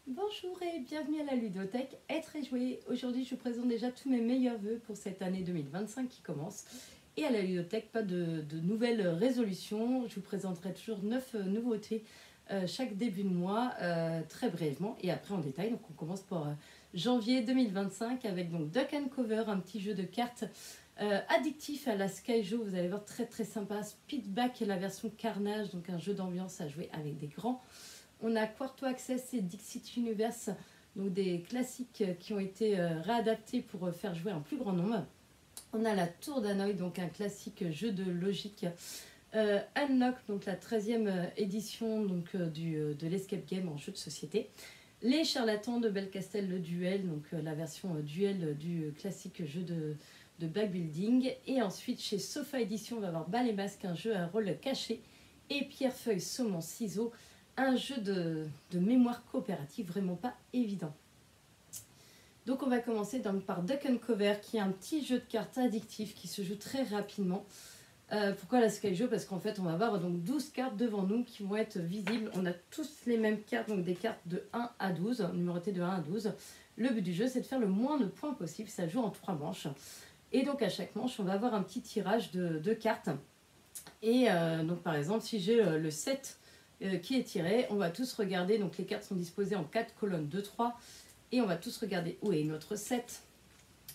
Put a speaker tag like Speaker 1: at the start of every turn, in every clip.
Speaker 1: Bonjour et bienvenue à la ludothèque Être et jouer. Aujourd'hui je vous présente déjà tous mes meilleurs vœux pour cette année 2025 qui commence. Et à la ludothèque, pas de nouvelles résolutions. Je vous présenterai toujours 9 nouveautés chaque début de mois, très brièvement. Et après en détail, donc on commence pour janvier 2025 avec donc Duck and Cover, un petit jeu de cartes addictif à la Skyjo. Vous allez voir, très sympa. Speedback, la version Carnage, donc un jeu d'ambiance à jouer avec des grands. On a Quarto Access et Dixit Universe, donc des classiques qui ont été réadaptés pour faire jouer un plus grand nombre. On a la Tour d'Hanoï, donc un classique jeu de logique. Unlock, donc la 13e édition de l'Escape Game en jeu de société. Les Charlatans de Belcastel, le duel, donc la version duel du classique jeu de backbuilding. Et ensuite, chez Sofa Edition, on va avoir Bal et Masque, un jeu à rôle caché. Et Pierre, Feuille, Saumon, Ciseaux, un jeu de mémoire coopérative vraiment pas évident. Donc on va commencer par Duck and Cover, qui est un petit jeu de cartes addictif qui se joue très rapidement. Pourquoi la Skyjo? Parce qu'en fait on va avoir donc 12 cartes devant nous qui vont être visibles. On a tous les mêmes cartes, donc des cartes de 1 à 12, numérotées de 1 à 12. Le but du jeu, c'est de faire le moins de points possible. Ça joue en 3 manches. Et donc à chaque manche, on va avoir un petit tirage de cartes. Et donc par exemple, si j'ai le 7 qui est tiré, on va tous regarder, donc les cartes sont disposées en 4 colonnes de 3, et on va tous regarder où est notre 7,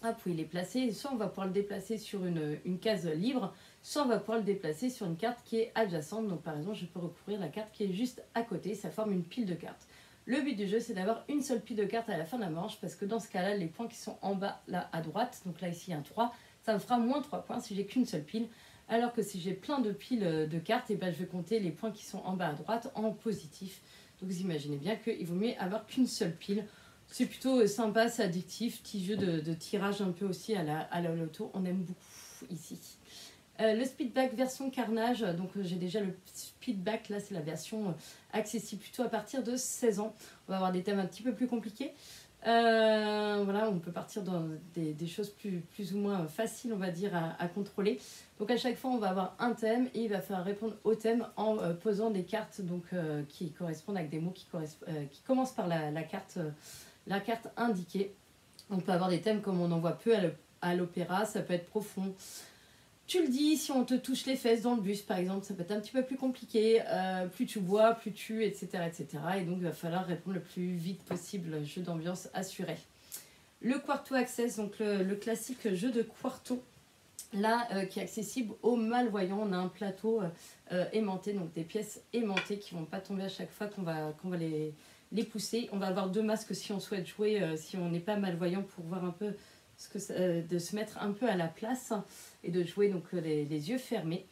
Speaker 1: hop, où il est placé, soit on va pouvoir le déplacer sur une case libre, soit on va pouvoir le déplacer sur une carte qui est adjacente, donc par exemple je peux recouvrir la carte qui est juste à côté, ça forme une pile de cartes. Le but du jeu, c'est d'avoir une seule pile de cartes à la fin de la manche, parce que dans ce cas-là, les points qui sont en bas, là à droite, donc là ici il y a un 3, ça me fera moins 3 points si j'ai qu'une seule pile. Alors que si j'ai plein de piles de cartes, et ben je vais compter les points qui sont en bas à droite en positif. Donc vous imaginez bien qu'il vaut mieux avoir qu'une seule pile. C'est plutôt sympa, c'est addictif, petit jeu de tirage un peu aussi à la loto. On aime beaucoup ici. Le Speedback version Carnage, donc j'ai déjà le Speedback, là c'est la version accessible plutôt à partir de 16 ans. On va avoir des thèmes un petit peu plus compliqués. Voilà, on peut partir dans des choses plus ou moins faciles, on va dire, à contrôler. Donc à chaque fois, on va avoir un thème et il va falloir répondre au thème en posant des cartes donc, qui correspondent avec des mots qui commencent par la carte indiquée. On peut avoir des thèmes comme on en voit peu à l'opéra, ça peut être profond. Tu le dis, si on te touche les fesses dans le bus, par exemple, ça peut être un petit peu plus compliqué. Plus tu bois, plus tu, etc., etc. Et donc, il va falloir répondre le plus vite possible, jeu d'ambiance assuré. Le Quarto Access, donc le classique jeu de Quarto, là, qui est accessible aux malvoyants. On a un plateau aimanté, donc des pièces aimantées qui ne vont pas tomber à chaque fois qu'on va les pousser. On va avoir 2 masques si on souhaite jouer, si on n'est pas malvoyant, pour voir un peu de se mettre un peu à la place et de jouer donc les yeux fermés.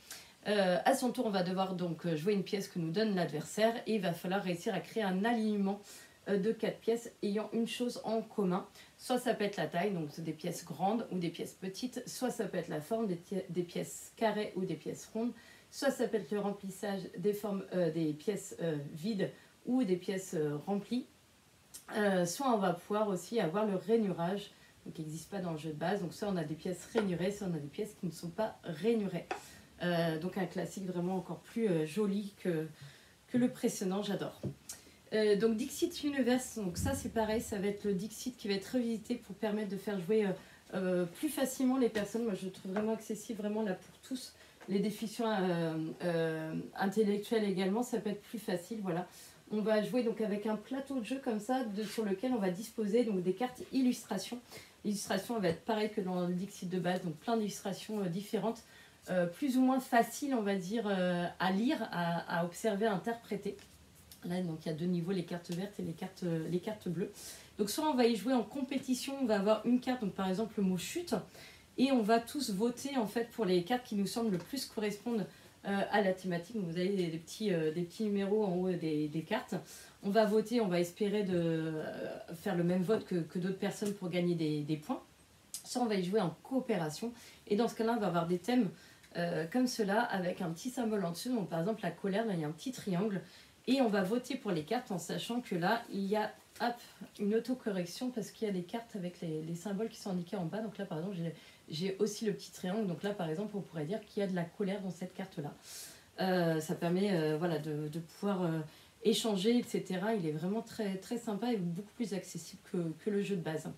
Speaker 1: À son tour, on va devoir donc jouer une pièce que nous donne l'adversaire et il va falloir réussir à créer un alignement de 4 pièces ayant une chose en commun. Soit ça peut être la taille, donc c'est des pièces grandes ou des pièces petites, soit ça peut être la forme, des pièces carrées ou des pièces rondes, soit ça peut être le remplissage des formes des pièces vides ou des pièces remplies, soit on va pouvoir aussi avoir le rainurage, donc qui n'existe pas dans le jeu de base. Donc soit on a des pièces rainurées, soit on a des pièces qui ne sont pas rainurées. Donc un classique vraiment encore plus joli que le précédent, j'adore. Donc Dixit Universe, donc ça c'est pareil, ça va être le Dixit qui va être revisité pour permettre de faire jouer plus facilement les personnes. Moi je le trouve vraiment accessible, vraiment là pour tous. Les déficients intellectuels également, ça peut être plus facile, voilà. On va jouer donc avec un plateau de jeu comme ça, sur lequel on va disposer donc des cartes illustrations. L'illustration va être pareil que dans le Dixit de base, donc plein d'illustrations différentes, plus ou moins faciles, on va dire, à lire, à observer, à interpréter. Là, donc il y a 2 niveaux, les cartes vertes et les cartes bleues. Donc soit on va y jouer en compétition, on va avoir une carte, donc par exemple le mot chute, et on va tous voter en fait pour les cartes qui nous semblent le plus correspondre à la thématique. Donc, vous avez des petits numéros en haut des cartes. On va voter, on va espérer de faire le même vote que d'autres personnes pour gagner des points. Soit on va y jouer en coopération. Et dans ce cas-là, on va avoir des thèmes comme cela avec un petit symbole en dessous. Donc par exemple la colère, là il y a un petit triangle. Et on va voter pour les cartes en sachant que là, il y a une autocorrection parce qu'il y a des cartes avec les symboles qui sont indiqués en bas. Donc là, par exemple, j'ai aussi le petit triangle. Donc là, par exemple, on pourrait dire qu'il y a de la colère dans cette carte-là. Ça permet voilà, de pouvoir échanger, etc. Il est vraiment très, très sympa et beaucoup plus accessible que le jeu de base.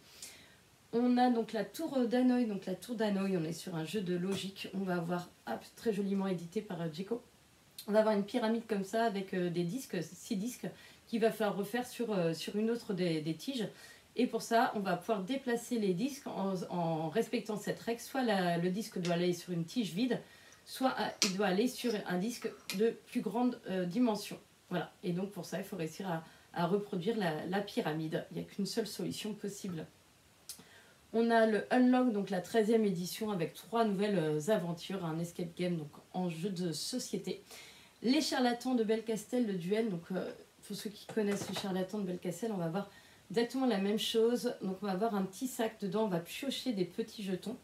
Speaker 1: On a donc la tour d'Hanoï. Donc la tour d'Hanoï, on est sur un jeu de logique. On va avoir, très joliment édité par Djeco. On va avoir une pyramide comme ça avec des disques, 6 disques, qu'il va falloir refaire sur une autre des tiges. Et pour ça, on va pouvoir déplacer les disques en respectant cette règle. Soit le disque doit aller sur une tige vide, soit il doit aller sur un disque de plus grande dimension. Voilà. Et donc pour ça, il faut réussir à reproduire la pyramide. Il n'y a qu'une seule solution possible. On a le Unlock, donc la 13e édition avec 3 nouvelles aventures, un escape game donc en jeu de société. Les charlatans de Belcastel, le duel. Donc pour ceux qui connaissent les charlatans de Belcastel, on va voir exactement la même chose. Donc on va avoir un petit sac dedans, on va piocher des petits jetons.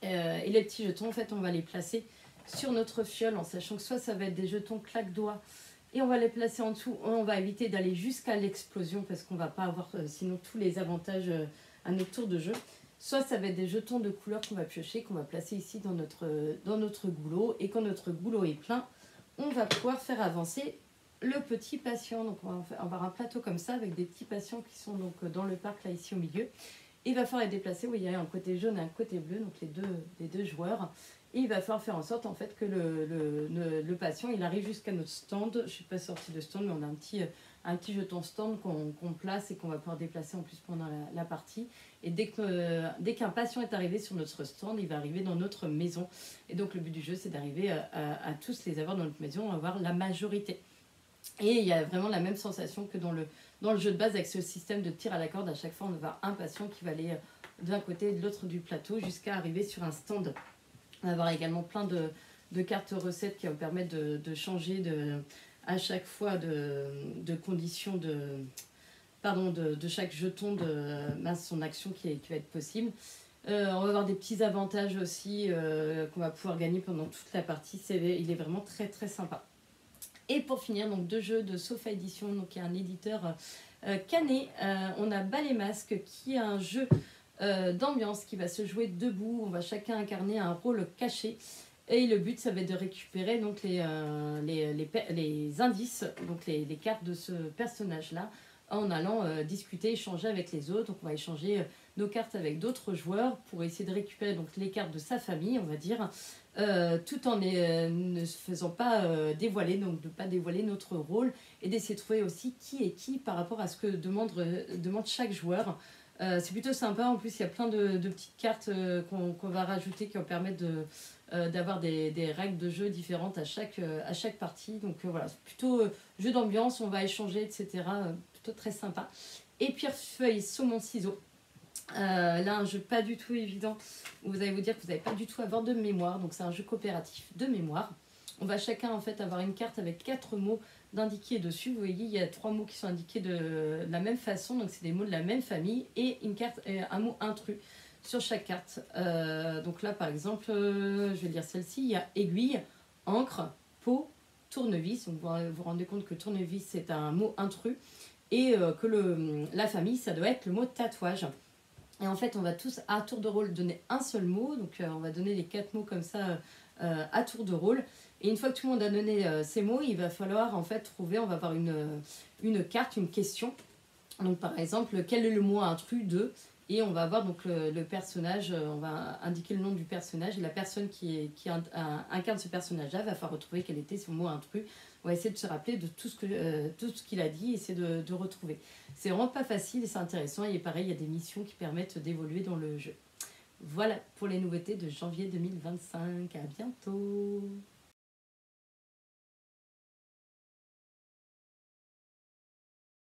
Speaker 1: Et les petits jetons, en fait, on va les placer sur notre fiole en sachant que soit ça va être des jetons claque-doigts et on va les placer en dessous. On va éviter d'aller jusqu'à l'explosion parce qu'on ne va pas avoir sinon tous les avantages à notre tour de jeu. Soit ça va être des jetons de couleur qu'on va piocher, qu'on va placer ici dans notre goulot. Et quand notre goulot est plein, on va pouvoir faire avancer le petit patient. Donc on va avoir un plateau comme ça avec des petits patients qui sont donc dans le parc là ici au milieu. Et il va falloir les déplacer. Vous voyez, il y a un côté jaune et un côté bleu, donc les deux joueurs. Et il va falloir faire en sorte en fait que le patient il arrive jusqu'à notre stand. Je ne suis pas sortie de stand, mais on a un petit jeton stand qu'on place et qu'on va pouvoir déplacer en plus pendant la partie. Et dès qu'un patient est arrivé sur notre stand, il va arriver dans notre maison. Et donc le but du jeu, c'est d'arriver à tous les avoir dans notre maison, à avoir la majorité. Et il y a vraiment la même sensation que dans le jeu de base avec ce système de tir à la corde. À chaque fois, on va avoir un patient qui va aller d'un côté et de l'autre du plateau jusqu'à arriver sur un stand. On va avoir également plein de cartes recettes qui vont permettre de changer à chaque fois de conditions de chaque jeton de son action qui va être possible. On va avoir des petits avantages aussi qu'on va pouvoir gagner pendant toute la partie. Il est vraiment très très sympa. Et pour finir, donc 2 jeux de Sofa Edition, donc il y a un éditeur canet. On a Bal et Masque qui est un jeu d'ambiance qui va se jouer debout. On va chacun incarner un rôle caché. Et le but, ça va être de récupérer donc les indices, donc les cartes de ce personnage-là, en allant discuter, échanger avec les autres. Donc on va échanger nos cartes avec d'autres joueurs pour essayer de récupérer donc les cartes de sa famille, on va dire, tout en ne se faisant pas dévoiler, donc de ne pas dévoiler notre rôle, et d'essayer de trouver aussi qui est qui par rapport à ce que demande chaque joueur. C'est plutôt sympa, en plus il y a plein de petites cartes qu'on va rajouter qui vont permettre d'avoir des règles de jeu différentes à chaque partie. Donc voilà, c'est plutôt jeu d'ambiance, on va échanger, etc. Plutôt très sympa. Et pierre, feuille, saumon, ciseaux. Là, un jeu pas du tout évident où vous allez vous dire que vous n'avez pas du tout à avoir de mémoire. Donc c'est un jeu coopératif de mémoire. On va chacun en fait avoir une carte avec 4 mots d'indiqués dessus. Vous voyez, il y a 3 mots qui sont indiqués de la même façon, donc c'est des mots de la même famille, et une carte, un mot intrus sur chaque carte. Donc là, par exemple, je vais lire celle-ci. Il y a aiguille, encre, peau, tournevis. Donc vous vous rendez compte que tournevis c'est un mot intrus et que la famille ça doit être le mot tatouage. Et en fait, on va tous à tour de rôle donner un seul mot. Donc on va donner les 4 mots comme ça à tour de rôle. Et une fois que tout le monde a donné ces mots, il va falloir en fait trouver, on va avoir une carte, une question. Donc par exemple, quel est le mot intrus de, et on va avoir donc le personnage, on va indiquer le nom du personnage, et la personne qui incarne ce personnage-là va falloir retrouver quel était son mot intrus. On va essayer de se rappeler de tout ce qu'il a dit, et essayer de retrouver. C'est vraiment pas facile et c'est intéressant, et pareil, il y a des missions qui permettent d'évoluer dans le jeu. Voilà pour les nouveautés de janvier 2025. À bientôt!